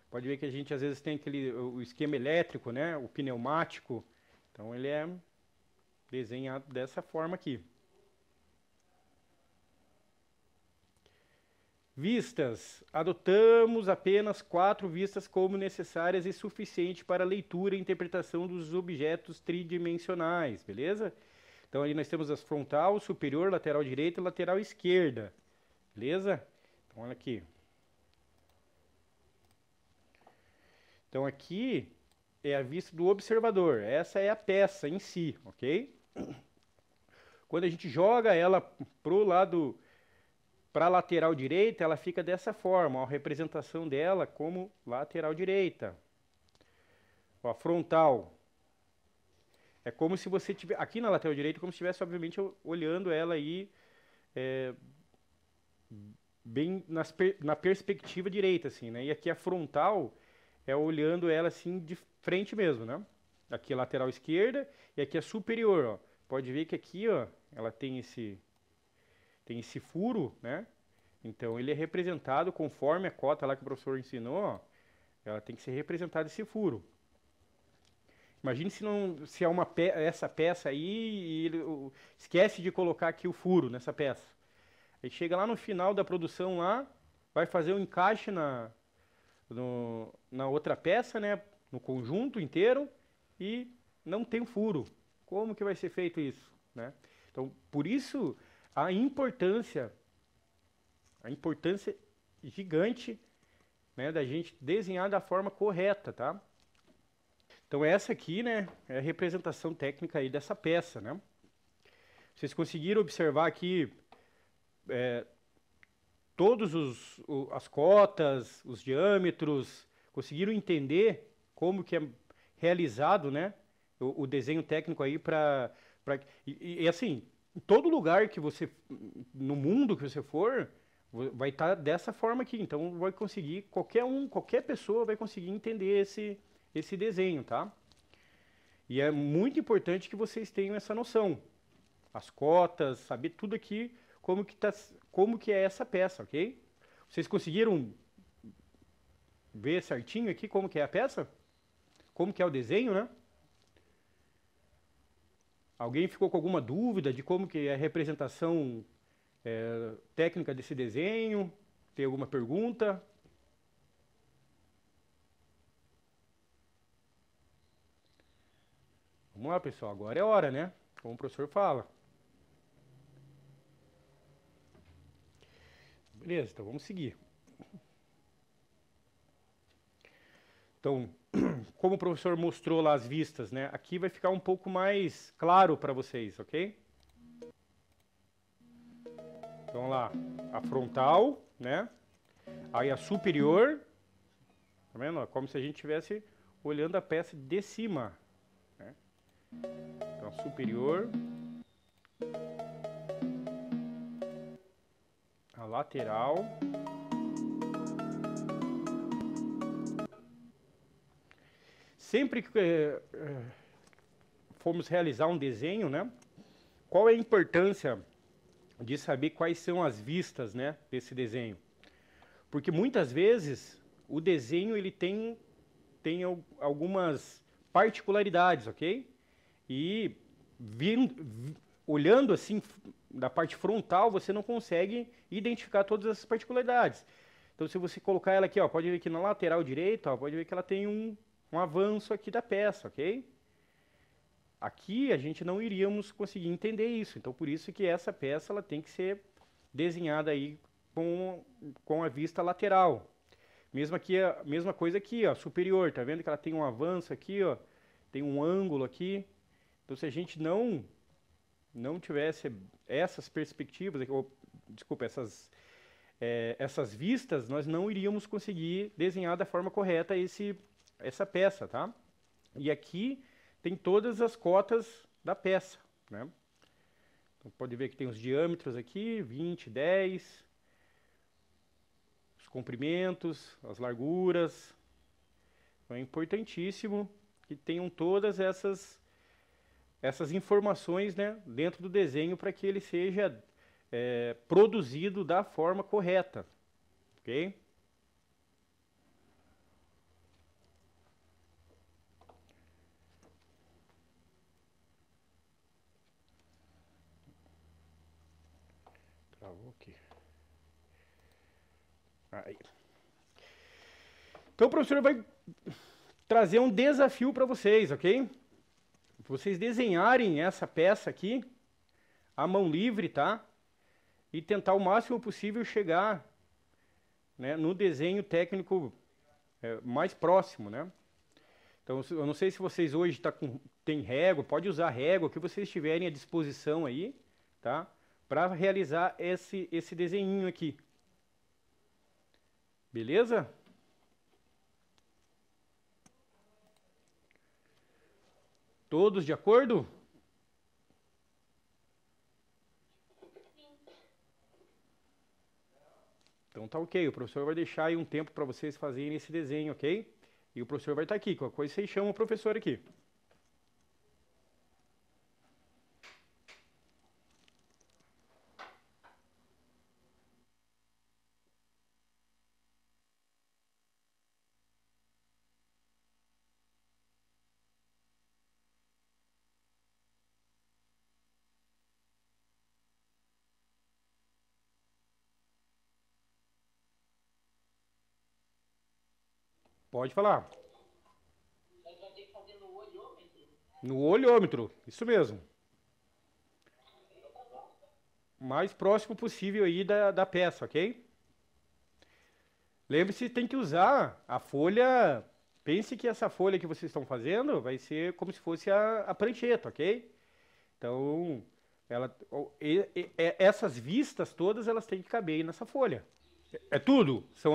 Pode ver que a gente às vezes tem o esquema elétrico, né? O pneumático. Então ele é desenhado dessa forma aqui. Vistas. Adotamos apenas 4 vistas como necessárias e suficiente para a leitura e interpretação dos objetos tridimensionais, beleza? Então ali nós temos as frontal, superior, lateral direita e lateral esquerda, beleza? Então olha aqui. Então aqui é a vista do observador, essa é a peça em si, ok? Quando a gente joga ela pro lado para a lateral direita, ela fica dessa forma, ó, a representação dela como lateral direita. Ó, frontal. É como se você tivesse, aqui na lateral direita, como se estivesse, obviamente, olhando ela aí bem na perspectiva direita, assim, né? E aqui a frontal é olhando ela assim de frente mesmo, né? Aqui a lateral esquerda e aqui a superior, ó. Pode ver que aqui, ó, ela tem esse furo, né? Então ele é representado conforme a cota lá que o professor ensinou, ó, ela tem que ser representada esse furo. Imagine se é essa peça aí e ele esquece de colocar aqui o furo nessa peça. Aí chega lá no final da produção lá, vai fazer o encaixe na outra peça, né? No conjunto inteiro e não tem furo. Como que vai ser feito isso, né? Então, por isso a importância gigante, né, da gente desenhar da forma correta, tá? Então essa aqui, né, é a representação técnica aí dessa peça, né? Vocês conseguiram observar aqui todos as cotas, os diâmetros, conseguiram entender como que é realizado, né, o desenho técnico aí e assim, em todo lugar que você, no mundo que você for, vai estar dessa forma aqui. Então vai conseguir, qualquer pessoa vai conseguir entender esse desenho, tá? E é muito importante que vocês tenham essa noção. As cotas, saber tudo aqui, como que é essa peça, ok? Vocês conseguiram ver certinho aqui como que é a peça? Como que é o desenho, né? Alguém ficou com alguma dúvida de como que é a representação técnica desse desenho? Tem alguma pergunta? Vamos lá, pessoal. Agora é hora, né? Como o professor fala. Beleza, então vamos seguir. Então, como o professor mostrou lá as vistas, né? Aqui vai ficar um pouco mais claro para vocês, ok? Então lá, a frontal, né? Aí a superior, tá vendo? Como se a gente estivesse olhando a peça de cima, né? Então, superior, a lateral, sempre que formos realizar um desenho, né? Qual é a importância de saber quais são as vistas, né, desse desenho? Porque muitas vezes o desenho ele tem algumas particularidades, ok? E olhando assim da parte frontal, você não consegue identificar todas essas particularidades. Então, se você colocar ela aqui, ó, pode ver que na lateral direita, ó, pode ver que ela tem um avanço aqui da peça, ok? Aqui a gente não iríamos conseguir entender isso. Então, por isso que essa peça ela tem que ser desenhada aí com a vista lateral. Mesma coisa aqui, ó, superior. Tá vendo que ela tem um avanço aqui, ó, tem um ângulo aqui. Então, se a gente não tivesse essas perspectivas, ou, desculpa, essas vistas, nós não iríamos conseguir desenhar da forma correta essa peça, tá? E aqui tem todas as cotas da peça, né? Então, pode ver que tem os diâmetros aqui, 20, 10, os comprimentos, as larguras. Então, é importantíssimo que tenham todas essas informações, né, dentro do desenho para que ele seja produzido da forma correta, ok? Travou aqui. Aí. Então o professor vai trazer um desafio para vocês, ok? Vocês desenharem essa peça aqui à mão livre, tá? E tentar o máximo possível chegar, né, no desenho técnico mais próximo, né? Então, eu não sei se vocês hoje tem régua, pode usar régua, o que vocês tiverem à disposição aí, tá? Para realizar esse desenhinho aqui. Beleza? Todos de acordo? Então tá ok, o professor vai deixar aí um tempo para vocês fazerem esse desenho, ok? E o professor vai estar aqui, qualquer coisa vocês chamam o professor aqui. Pode falar. Nós vamos ter que fazer no olhômetro. No olhômetro, isso mesmo. Mais próximo possível aí da peça, ok? Lembre-se, tem que usar a folha. Pense que essa folha que vocês estão fazendo vai ser como se fosse a prancheta, ok? Então, essas vistas todas elas têm que caber aí nessa folha. É tudo. São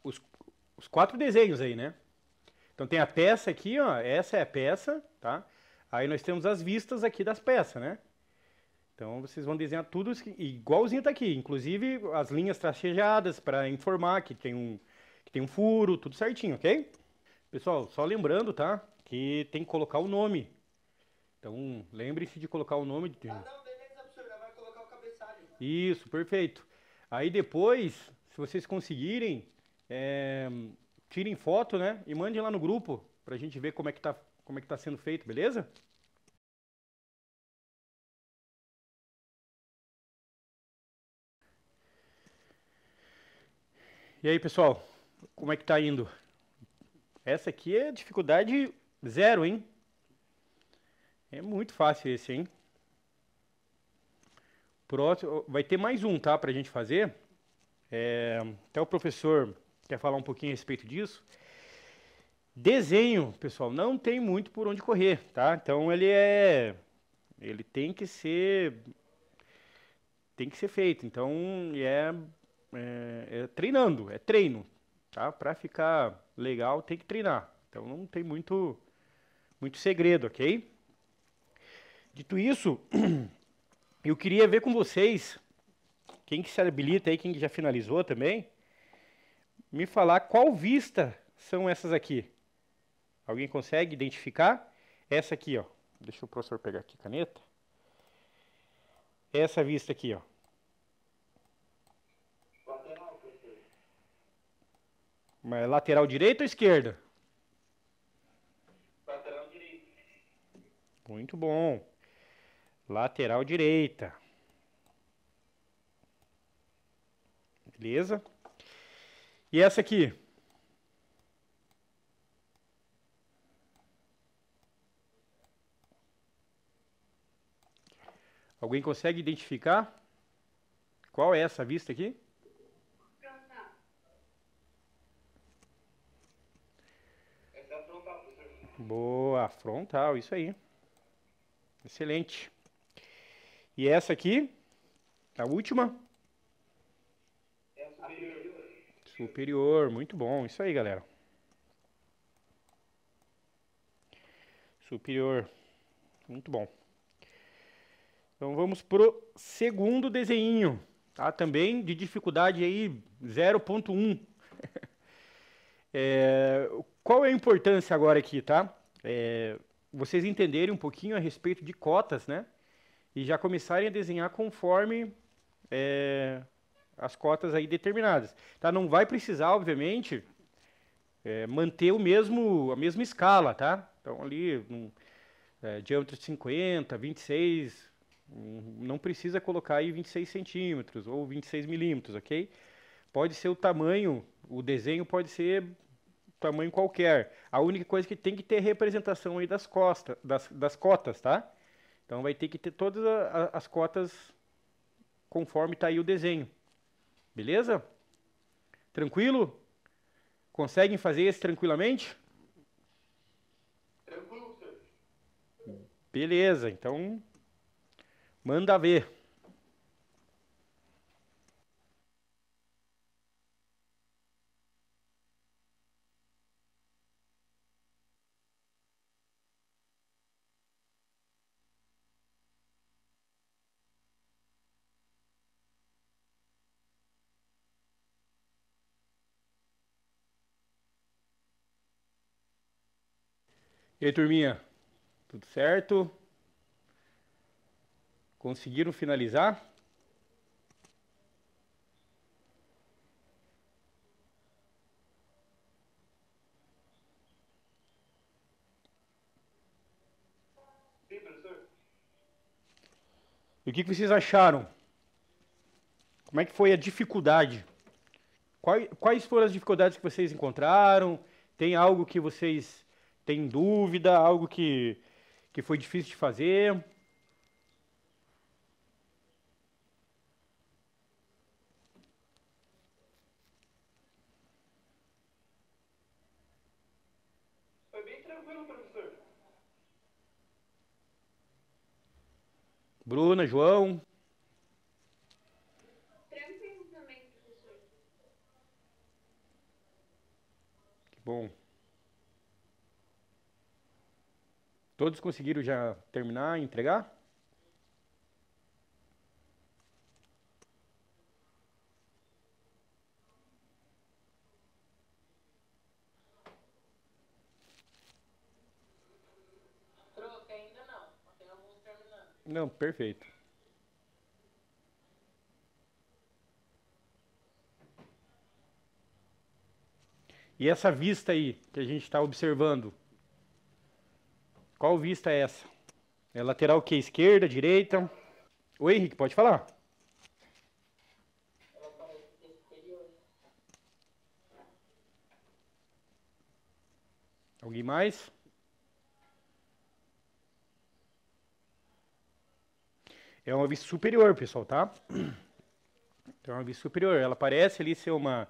os 4 desenhos aí, né? Então tem a peça aqui, ó. Essa é a peça, tá? Aí nós temos as vistas aqui das peças, né? Então vocês vão desenhar tudo igualzinho tá aqui, inclusive as linhas tracejadas para informar que tem um furo, tudo certinho, ok? Pessoal, só lembrando, tá? Que tem que colocar o nome. Então lembre-se de colocar o nome. Ah, não, beleza, professor, já vai colocar o cabeçalho. Isso, perfeito. Aí depois, se vocês conseguirem, tirem foto, né? E mandem lá no grupo pra gente ver como é que tá sendo feito, beleza? E aí, pessoal, como é que tá indo? Essa aqui é dificuldade 0, hein? É muito fácil esse, hein? Próximo, vai ter mais um, tá? Pra gente fazer. Até o professor quer falar um pouquinho a respeito disso. Desenho, pessoal, não tem muito por onde correr, tá? Então ele tem que ser feito. Então é treinando, é treino, tá? Para ficar legal tem que treinar. Então não tem muito segredo, ok? Dito isso, eu queria ver com vocês, quem que se habilita aí, quem que já finalizou também, me falar qual vista são essas aqui. Alguém consegue identificar? Essa aqui, ó. Deixa o professor pegar aqui a caneta. Essa vista aqui, ó. Lateral, professor. Mas lateral direita ou esquerda? Lateral direito. Muito bom. Lateral direita. Beleza? E essa aqui? Alguém consegue identificar? Qual é essa vista aqui? Frontal. Essa é a frontal, professor. Boa, frontal, isso aí. Excelente. E essa aqui? A última? É a superior. Superior, muito bom. Isso aí, galera. Superior, muito bom. Então vamos pro segundo desenho, tá? Também de dificuldade aí 0.1. Qual é a importância agora aqui, tá? Vocês entenderem um pouquinho a respeito de cotas, né? E já começarem a desenhar conforme as cotas aí determinadas, tá? Não vai precisar, obviamente, manter a mesma escala, tá? Então ali, diâmetro de 50, 26, não precisa colocar aí 26 centímetros ou 26 milímetros, ok? Pode ser o tamanho, o desenho pode ser tamanho qualquer. A única coisa que tem que ter representação aí das cotas, tá? Então vai ter que ter todas as cotas conforme está aí o desenho. Beleza? Tranquilo? Conseguem fazer esse tranquilamente? Tranquilo, professor? Beleza, então manda ver. E aí, turminha? Tudo certo? Conseguiram finalizar? Sim, professor. E o que vocês acharam? Como é que foi a dificuldade? Quais foram as dificuldades que vocês encontraram? Tem algo que vocês têm dúvida? Algo que foi difícil de fazer? Foi bem tranquilo, professor. Bruna, João? Tranquilo também, professor. Que bom. Todos conseguiram já terminar, entregar? Troca ainda não. Tem alguns terminando. Não, perfeito. E essa vista aí que a gente está observando? Qual vista é essa? É lateral o quê? Esquerda, direita? Oi, Henrique, pode falar. Ela parece ser superior. Alguém mais? É uma vista superior, pessoal, tá? Então é uma vista superior. Ela parece ali ser uma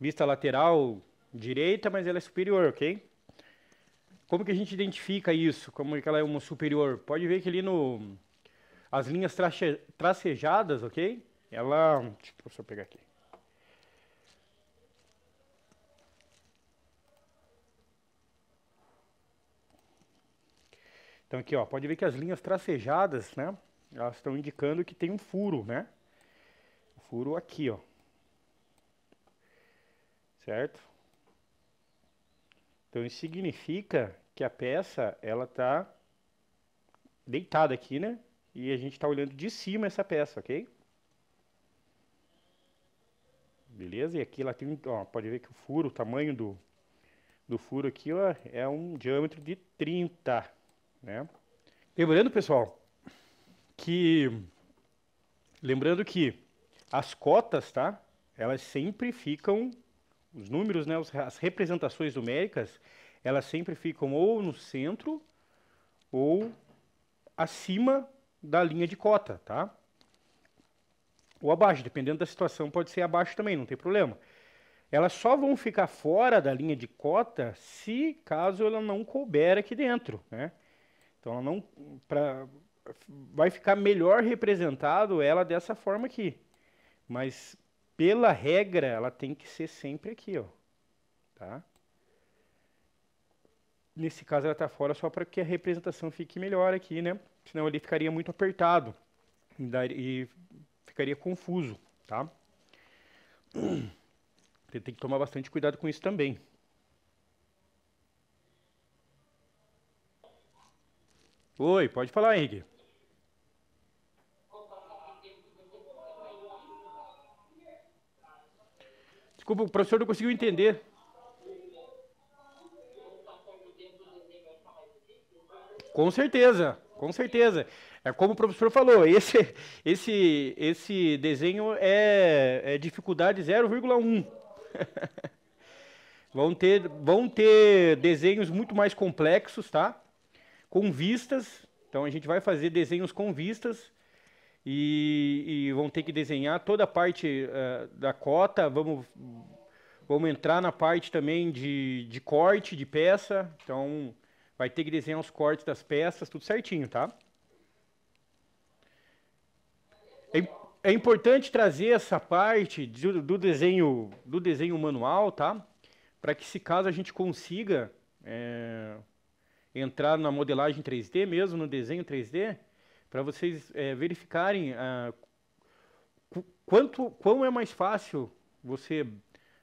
vista lateral direita, mas ela é superior, ok? Como que a gente identifica isso? Como que ela é uma superior? Pode ver que ali no as linhas tracejadas, ok? Ela, deixa eu só pegar aqui. Então aqui, ó, pode ver que as linhas tracejadas, né? Elas estão indicando que tem um furo, né? O furo aqui, ó. Certo? Então isso significa que a peça, ela tá deitada aqui, né? E a gente tá olhando de cima essa peça, ok? Beleza? E aqui ela tem, ó, pode ver que o furo, o tamanho do furo aqui, ó, é um diâmetro de 30, né? Lembrando, pessoal, que, lembrando que as cotas, tá? Elas sempre ficam, os números, né? As representações numéricas, elas sempre ficam ou no centro ou acima da linha de cota, tá? Ou abaixo, dependendo da situação, pode ser abaixo também, não tem problema. Elas só vão ficar fora da linha de cota se caso ela não couber aqui dentro, né? Então ela não vai ficar melhor representado ela dessa forma aqui. Mas pela regra ela tem que ser sempre aqui, ó, tá? Nesse caso ela está fora só para que a representação fique melhor aqui, né? Senão ele ficaria muito apertado e ficaria confuso, tá? Tem que tomar bastante cuidado com isso também. Oi, pode falar, Henrique. Desculpa, o professor não conseguiu entender. Com certeza, com certeza. É como o professor falou, esse desenho é dificuldade 0,1. Vão ter desenhos muito mais complexos, tá? Com vistas. Então a gente vai fazer desenhos com vistas e vão ter que desenhar toda a parte da cota. Vamos entrar na parte também de corte de peça. Então vai ter que desenhar os cortes das peças, tudo certinho, tá? É importante trazer essa parte do desenho manual, tá? Para que, se caso a gente consiga entrar na modelagem 3D mesmo, no desenho 3D, para vocês verificarem quão é mais fácil você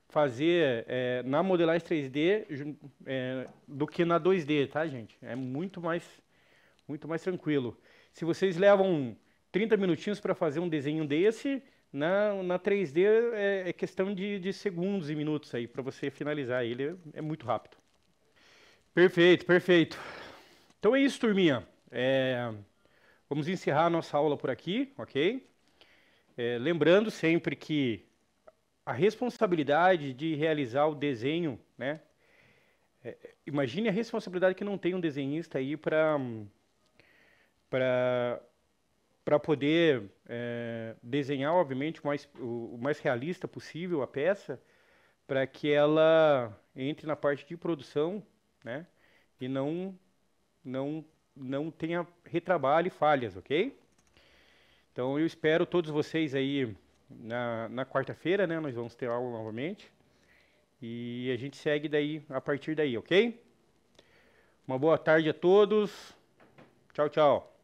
fazer na modelagem 3D do que na 2D, tá, gente? É muito mais tranquilo. Se vocês levam 30 minutinhos para fazer um desenho desse, na 3D é questão de segundos e minutos aí para você finalizar ele, é muito rápido. Perfeito, perfeito. Então é isso, turminha. Vamos encerrar a nossa aula por aqui, ok? Lembrando sempre que a responsabilidade de realizar o desenho, né? Imagine a responsabilidade que não tem um desenhista aí para poder desenhar, obviamente, o mais realista possível a peça, para que ela entre na parte de produção, né? E não tenha retrabalho e falhas, ok? Então eu espero todos vocês aí na quarta-feira, né? Nós vamos ter aula novamente. E a gente segue daí a partir daí, ok? Uma boa tarde a todos. Tchau, tchau.